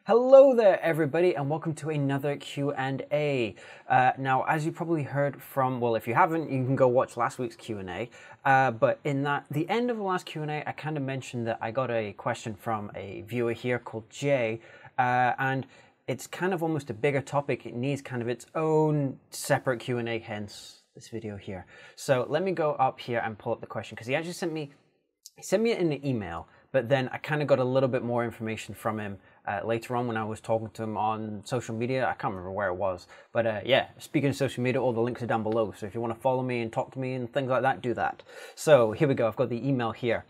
Hello there everybody and welcome to another Q&A. Now as you probably heard from, well if you haven't you can go watch last week's Q&A, but in the end of the last Q&A I kind of mentioned that I got a question from a viewer here called Jay, and it's kind of almost a bigger topic. It needs kind of its own separate Q&A, hence this video here. So let me go up here and pull up the question because he actually sent me it in an email, but then I kind of got a little bit more information from him later on when I was talking to him on social media. I can't remember where it was, but yeah, speaking of social media, all the links are down below. So if you want to follow me and talk to me and things like that, do that. So here we go. I've got the email here.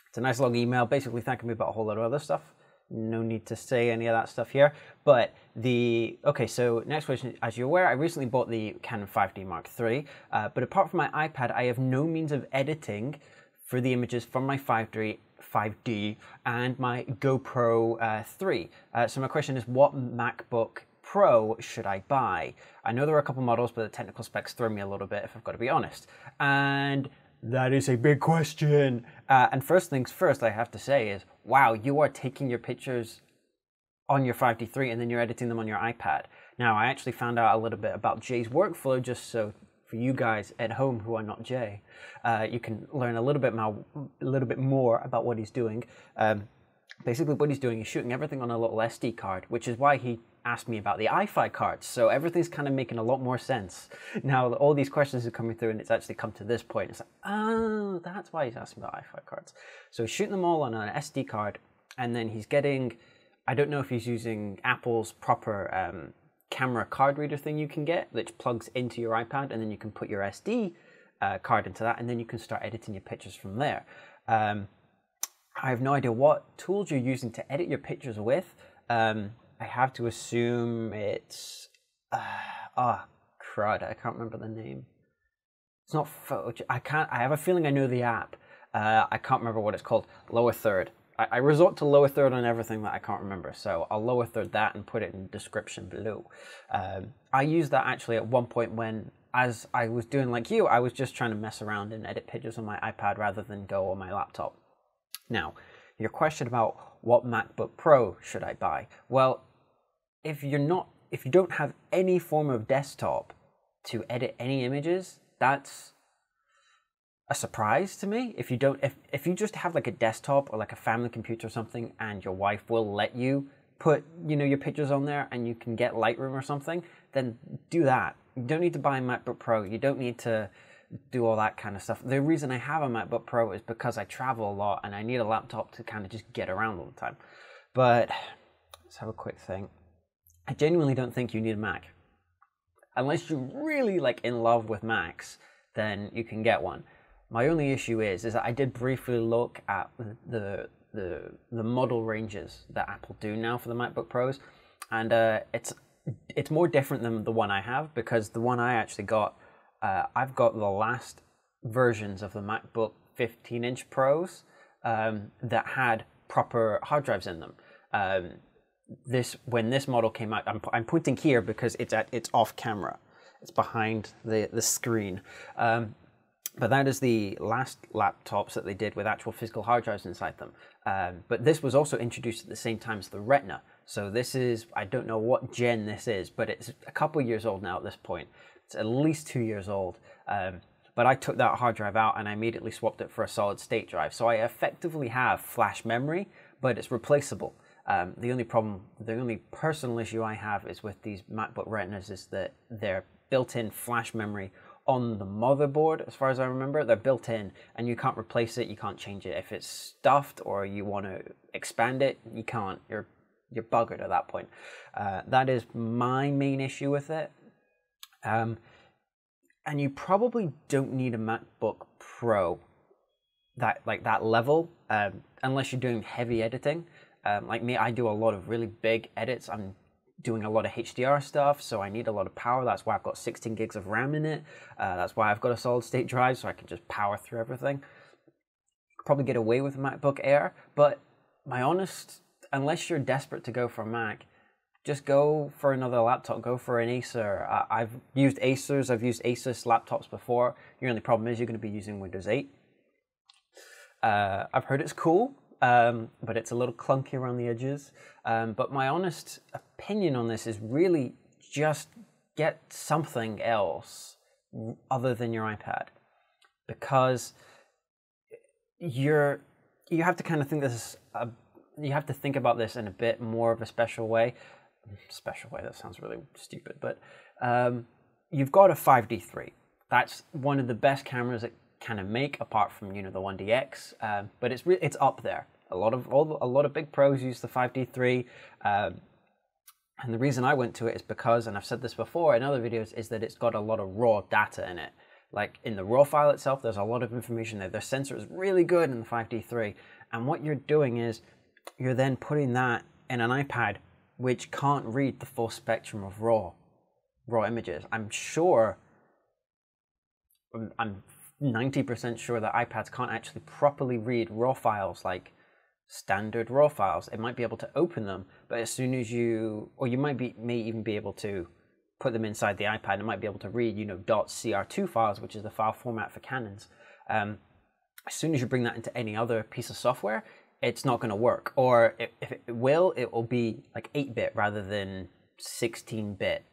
It's a nice long email, basically thanking me about a whole lot of other stuff. No need to say any of that stuff here. But okay, so next question. As you're aware, I recently bought the Canon 5D Mark III, but apart from my iPad, I have no means of editing for the images from my 5D and my GoPro 3. So my question is, what MacBook Pro should I buy? I know there are a couple models, but the technical specs throw me a little bit, if I've got to be honest. And that is a big question. And first things first, I have to say is, wow, you are taking your pictures on your 5D3 and then you're editing them on your iPad. Now, I actually found out a little bit about Jay's workflow, just so for you guys at home who are not Jay, you can learn a little bit more about what he's doing. Basically what he's doing is shooting everything on a little SD card, which is why he asked me about the iFi cards. So everything's kind of making a lot more sense. Now all these questions are coming through and it's actually come to this point. It's like, oh, that's why he's asking about iFi cards. So he's shooting them all on an SD card, and then he's getting, I don't know if he's using Apple's proper camera card reader thing you can get, which plugs into your iPad, and then you can put your SD card into that, and then you can start editing your pictures from there. I have no idea what tools you're using to edit your pictures with. I have to assume it's crud, I can't remember the name. It's not Photo. I have a feeling I know the app. I can't remember what it's called. Lower third. I resort to lower third on everything that I can't remember, so I'll lower third that and put it in the description below. I used that actually at one point when, as I was doing like you, I was just trying to mess around and edit pictures on my iPad rather than go on my laptop. Now, your question about what MacBook Pro should I buy? Well, if you don't have any form of desktop to edit any images, that's a surprise to me. If you just have like a desktop or like a family computer or something, and your wife will let you put, your pictures on there and you can get Lightroom or something, then do that. You don't need to buy a MacBook Pro. You don't need to do all that kind of stuff. The reason I have a MacBook Pro is because I travel a lot and I need a laptop to kind of just get around all the time. But let's have a quick think. I genuinely don't think you need a Mac. Unless you're really like in love with Macs, then you can get one. My only issue is that I did briefly look at the model ranges that Apple do now for the MacBook Pros, and it's more different than the one I have, because the one I actually got, I've got the last versions of the MacBook 15-inch Pros that had proper hard drives in them. When this model came out, I'm pointing here because it's off camera. It's behind the screen. But that is the last laptops that they did with actual physical hard drives inside them. But this was also introduced at the same time as the Retina. So this is, I don't know what gen this is, but it's a couple years old now at this point. It's at least 2 years old. But I took that hard drive out and I immediately swapped it for a solid state drive. So I effectively have flash memory, but it's replaceable. The only personal issue I have is with these MacBook Retinas is that they're built-in flash memory on the motherboard. As far as I remember, they're built in and you can't replace it, you can't change it. If it's stuffed or you want to expand it, you can't. You're buggered at that point. That is my main issue with it. And you probably don't need a MacBook Pro that level, unless you're doing heavy editing. Like me, I do a lot of really big edits. I'm doing a lot of HDR stuff, so I need a lot of power. That's why I've got 16 gigs of RAM in it. That's why I've got a solid state drive, so I can just power through everything. You could probably get away with a MacBook Air, but unless you're desperate to go for a Mac, just go for another laptop, go for an Acer. I've used Acers, I've used Asus laptops before. Your only problem is you're going to be using Windows 8. I've heard it's cool. but it's a little clunky around the edges. But my honest opinion on this is really just get something else other than your iPad, because you have to kind of think you have to think about this in a bit more of a special way. Special way, that sounds really stupid, but you've got a 5D3. That's one of the best cameras it can make, apart from, you know, the 1DX, but it's up there. A lot of big pros use the 5D3, and the reason I went to it is because, and I've said this before in other videos, is that it's got a lot of raw data in it. Like in the raw file itself, there's a lot of information there. The sensor is really good in the 5D3, and what you're doing is you're then putting that in an iPad which can't read the full spectrum of raw images. I'm 90% sure that iPads can't actually properly read raw files, like standard raw files. It might be able to open them, but as soon as you may even be able to put them inside the iPad, it might be able to read, you know, .cr2 files, which is the file format for Canons. As soon as you bring that into any other piece of software, it's not going to work. Or if it will be like 8-bit rather than 16-bit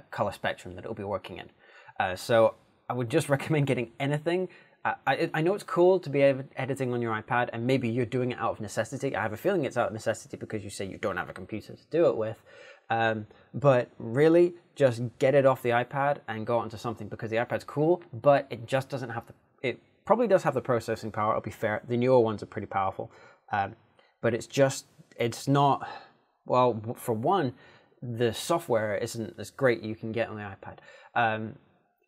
color spectrum that it'll be working in. So I would just recommend getting anything. I know it's cool to be editing on your iPad, and maybe you're doing it out of necessity. I have a feeling it's out of necessity because you say you don't have a computer to do it with. But really, just get it off the iPad and go onto something, because the iPad's cool, but it just doesn't have it probably does have the processing power, I'll be fair. The newer ones are pretty powerful. But it's not, well, for one, the software isn't as great you can get on the iPad.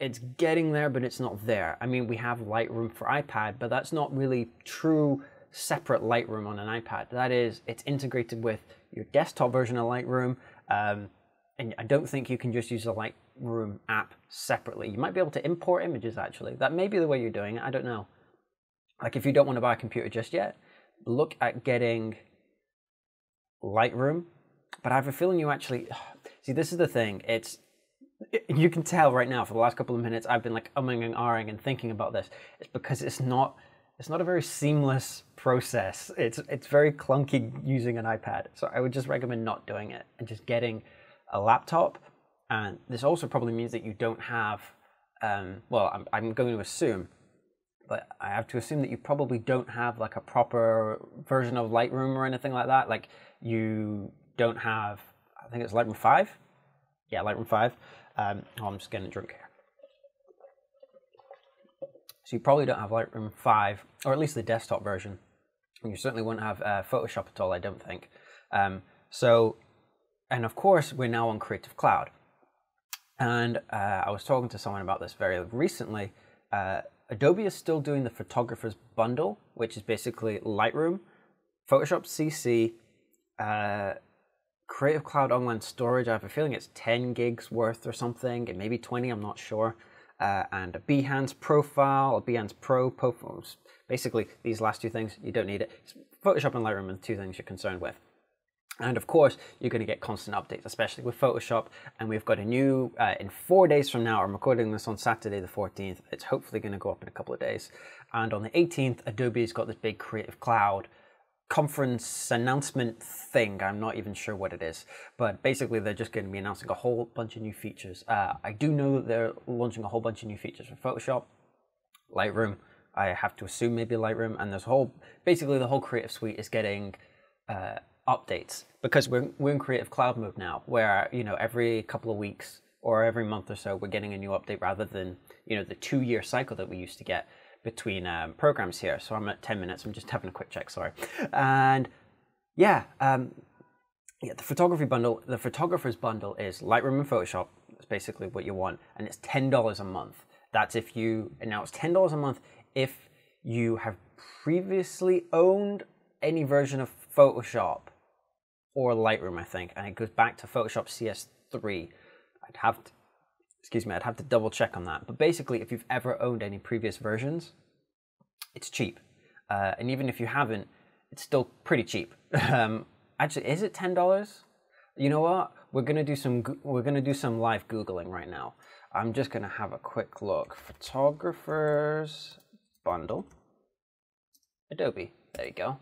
It's getting there, but it's not there. I mean, we have Lightroom for iPad, but that's not really true separate Lightroom on an iPad. That is, it's integrated with your desktop version of Lightroom, and I don't think you can just use the Lightroom app separately. You might be able to import images, actually. That may be the way you're doing it, I don't know. Like, if you don't want to buy a computer just yet, look at getting Lightroom, but I have a feeling you actually... See, this is the thing, you can tell right now for the last couple of minutes I've been like umming and ahhing and thinking about this. It's because it's not a very seamless process. It's very clunky using an iPad. So I would just recommend not doing it and just getting a laptop. And this also probably means that you don't have, well, I'm going to assume, but I have to assume that you probably don't have like a proper version of Lightroom or anything like that. Like you don't have, I think it's Lightroom 5. Yeah, Lightroom 5. I'm just getting a drink here. So you probably don't have Lightroom 5, or at least the desktop version. And you certainly won't have Photoshop at all, I don't think. And of course, we're now on Creative Cloud. And I was talking to someone about this very recently. Adobe is still doing the Photographer's Bundle, which is basically Lightroom, Photoshop CC, Creative Cloud Online Storage. I have a feeling it's 10 gigs worth or something. It may be 20, I'm not sure. And a Behance profile, a Behance Pro profile. Basically, these last two things, you don't need it. It's Photoshop and Lightroom are the two things you're concerned with. And of course, you're going to get constant updates, especially with Photoshop. And we've got a new, in 4 days from now, I'm recording this on Saturday the 14th. It's hopefully going to go up in a couple of days. And on the 18th, Adobe's got this big Creative Cloud conference announcement thing. I'm not even sure what it is, but basically they're just going to be announcing a whole bunch of new features. I do know that they're launching a whole bunch of new features for Photoshop, Lightroom, I have to assume maybe Lightroom, and basically the whole Creative Suite is getting updates, because we're in Creative Cloud mode now, where, you know, every couple of weeks or every month or so we're getting a new update, rather than, you know, the 2-year cycle that we used to get between programs here. So I'm at 10 minutes. I'm just having a quick check, sorry. And yeah, the photography bundle, the photographer's bundle is Lightroom and Photoshop. That's basically what you want. And it's $10 a month. That's if you, and now it's $10 a month if you have previously owned any version of Photoshop or Lightroom, I think. And it goes back to Photoshop CS3. I'd have to double check on that. But basically, if you've ever owned any previous versions, it's cheap. And even if you haven't, it's still pretty cheap. Actually, is it $10? You know what? We're gonna do some live Googling right now. I'm just gonna have a quick look. Photographers Bundle. Adobe. There you go.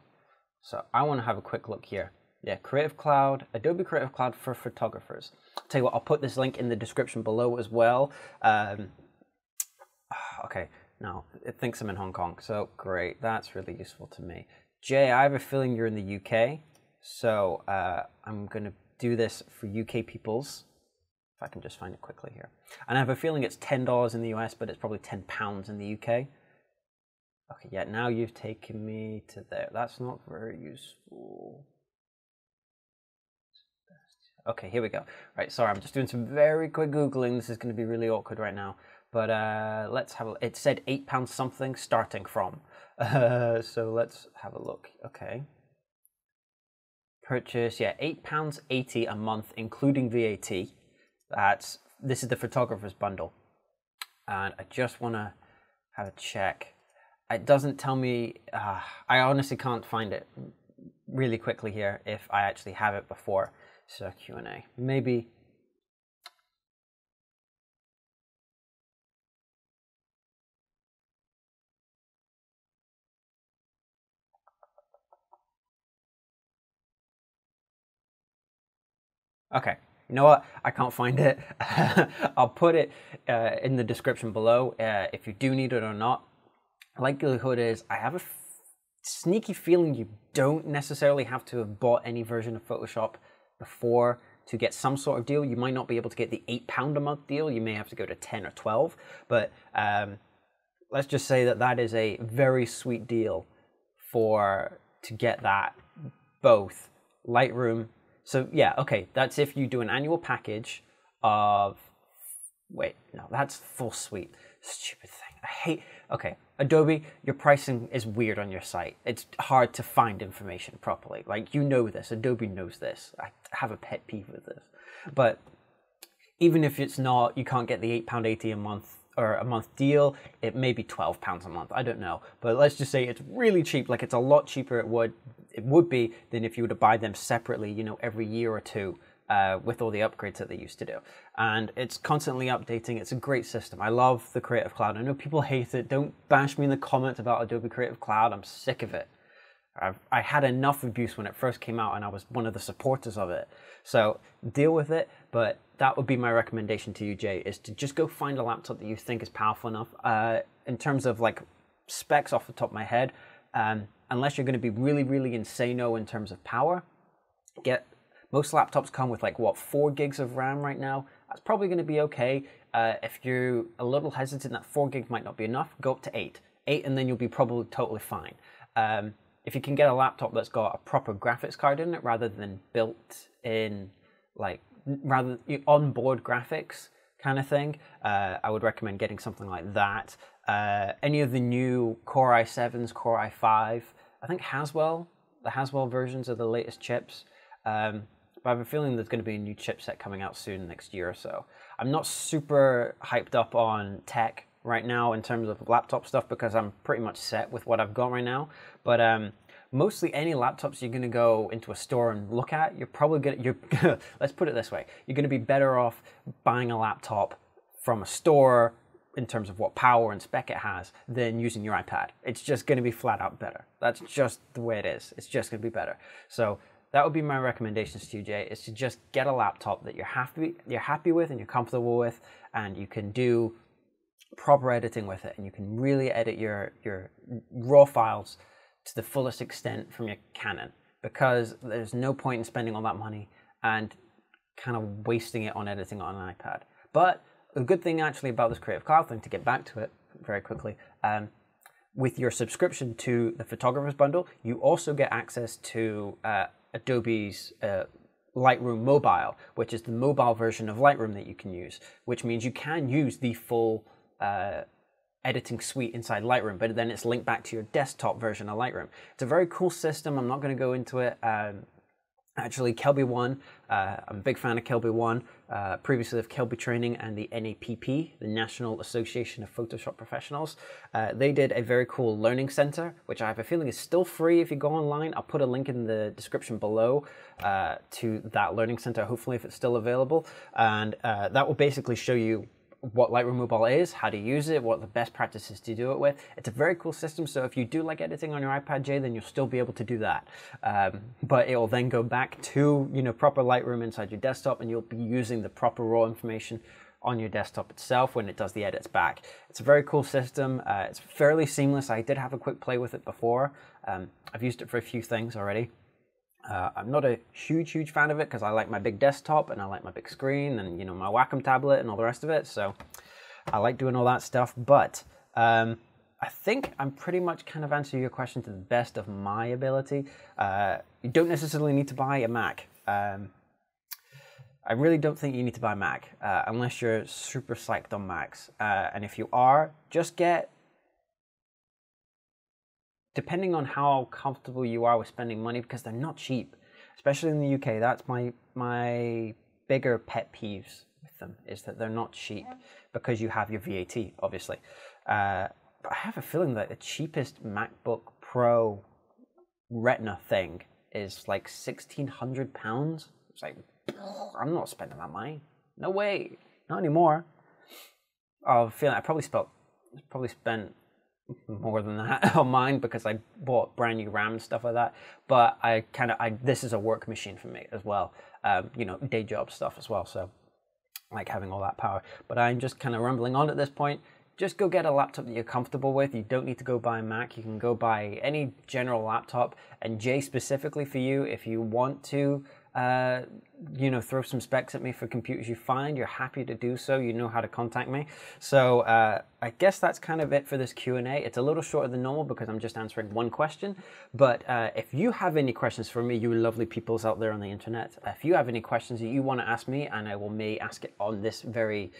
So I want to have a quick look here. Yeah, Creative Cloud, Adobe Creative Cloud for photographers. I'll tell you what, I'll put this link in the description below as well. Okay, now it thinks I'm in Hong Kong, so great, that's really useful to me. Jay, I have a feeling you're in the UK, so I'm going to do this for UK peoples. If I can just find it quickly here. And I have a feeling it's $10 in the US, but it's probably £10 in the UK. Okay, yeah, now you've taken me to there. That's not very useful. Okay, here we go. Right, sorry, I'm just doing some very quick Googling. This is going to be really awkward right now. But let's have a, it said £8 something starting from. So let's have a look. Okay. Purchase, yeah, £8.80 a month, including VAT. This is the photographer's bundle. And I just want to have a check. It doesn't tell me, I honestly can't find it really quickly here if I actually have it before. So Q&A, maybe. Okay, you know what? I can't find it. I'll put it in the description below if you do need it or not. Likelihood is I have a sneaky feeling you don't necessarily have to have bought any version of Photoshop before to get some sort of deal. You might not be able to get the £8 a month deal. You may have to go to 10 or 12, but let's just say that that is a very sweet deal to get that both Lightroom. So yeah, okay, that's if you do an annual package of, wait, no, that's full suite. Stupid thing. I hate, okay, Adobe, your pricing is weird on your site. It's hard to find information properly. Like, you know this, Adobe knows this. I have a pet peeve with this. But even if it's not, you can't get the £8.80 a month or a month deal, it may be £12 a month, I don't know. But let's just say it's really cheap, like it's a lot cheaper it would be than if you were to buy them separately, you know, every year or two. With all the upgrades that they used to do. And it's constantly updating. It's a great system. I love the Creative Cloud. I know people hate it. Don't bash me in the comments about Adobe Creative Cloud. I'm sick of it. I had enough abuse when it first came out and I was one of the supporters of it. So deal with it, but that would be my recommendation to you, Jay, is to just go find a laptop that you think is powerful enough. In terms of like specs off the top of my head, unless you're going to be really, really insano in terms of power, most laptops come with like, what, 4 gigs of RAM right now? That's probably going to be okay. If you're a little hesitant that 4 gig might not be enough, go up to 8. 8 and then you'll be probably totally fine. If you can get a laptop that's got a proper graphics card in it rather than built in, like, rather onboard graphics kind of thing, I would recommend getting something like that. Any of the new Core i7s, Core i5, I think Haswell, the Haswell versions are the latest chips. But I have a feeling there's going to be a new chipset coming out soon, next year or so. I'm not super hyped up on tech right now in terms of laptop stuff because I'm pretty much set with what I've got right now. But mostly any laptops you're going to go into a store and look at, you're probably going to, let's put it this way, you're going to be better off buying a laptop from a store in terms of what power and spec it has than using your iPad. It's just going to be flat out better. That's just the way it is. It's just going to be better. So that would be my recommendations to you, Jay, is to just get a laptop that you're happy with and you're comfortable with, and you can do proper editing with it, and you can really edit your raw files to the fullest extent from your Canon, because there's no point in spending all that money and kind of wasting it on editing on an iPad. But a good thing actually about this Creative Cloud thing, to get back to it very quickly, with your subscription to the Photographer's Bundle, you also get access to Adobe's Lightroom Mobile, which is the mobile version of Lightroom that you can use, which means you can use the full editing suite inside Lightroom, but then it's linked back to your desktop version of Lightroom. It's a very cool system. I'm not going to go into it. Actually, Kelby One, I'm a big fan of Kelby One, previously of Kelby Training and the NAPP, the National Association of Photoshop Professionals. They did a very cool learning center, which I have a feeling is still free if you go online. I'll put a link in the description below to that learning center, hopefully if it's still available. And that will basically show you what Lightroom Mobile is, how to use it, what the best practices to do it with. It's a very cool system, so if you do like editing on your iPad J, then you'll still be able to do that. But it will then go back to, you know, proper Lightroom inside your desktop, and you'll be using the proper raw information on your desktop itself when it does the edits back. It's a very cool system. It's fairly seamless. I did have a quick play with it before. I've used it for a few things already. I'm not a huge fan of it because I like my big desktop and I like my big screen and, you know, my Wacom tablet and all the rest of it. So I like doing all that stuff. But I think I'm pretty much kind of answering your question to the best of my ability. You don't necessarily need to buy a Mac. I really don't think you need to buy a Mac unless you're super psyched on Macs. And if you are, just get, depending on how comfortable you are with spending money, because they're not cheap, especially in the UK. That's my bigger pet peeves with them, is that they're not cheap because you have your VAT, obviously. But I have a feeling that the cheapest MacBook Pro Retina thing is like £1,600. It's like, I'm not spending that money. No way, not anymore. I feel I probably spent more than that on mine because I bought brand new RAM and stuff like that. But this is a work machine for me as well. You know, day job stuff as well. So I like having all that power. But I'm just kind of rambling on at this point. Just go get a laptop that you're comfortable with. You don't need to go buy a Mac. You can go buy any general laptop. And Jay, specifically for you, if you want to you know, throw some specs at me for computers you find, you're happy to do so. You know how to contact me. So I guess that's kind of it for this Q&A. It's a little shorter than normal because I'm just answering one question. But if you have any questions for me, you lovely peoples out there on the internet, if you have any questions that you want to ask me, and I may ask it on this very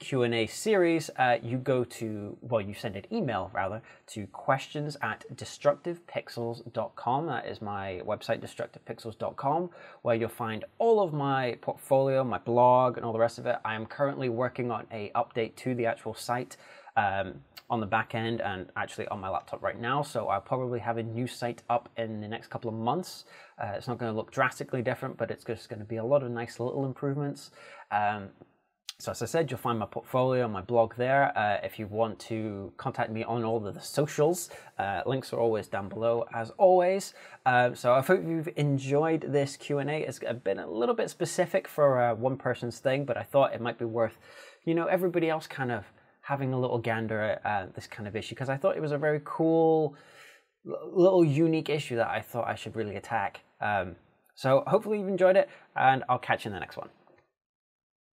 Q&A series, you go to, well, you send an email rather to questions@destructivepixels.com. That is my website, destructivepixels.com, where you'll find all of my portfolio, my blog, and all the rest of it. I am currently working on an update to the actual site on the back end and actually on my laptop right now. So I'll probably have a new site up in the next couple of months. It's not going to look drastically different, but it's just going to be a lot of nice little improvements. So as I said, you'll find my portfolio, my blog there. If you want to contact me on all of the socials, links are always down below, as always. So I hope you've enjoyed this Q&A. It's been a little bit specific for one person's thing, but I thought it might be worth, you know, everybody else kind of having a little gander at this kind of issue, because I thought it was a very cool, little unique issue that I thought I should really attack. So hopefully you've enjoyed it, and I'll catch you in the next one.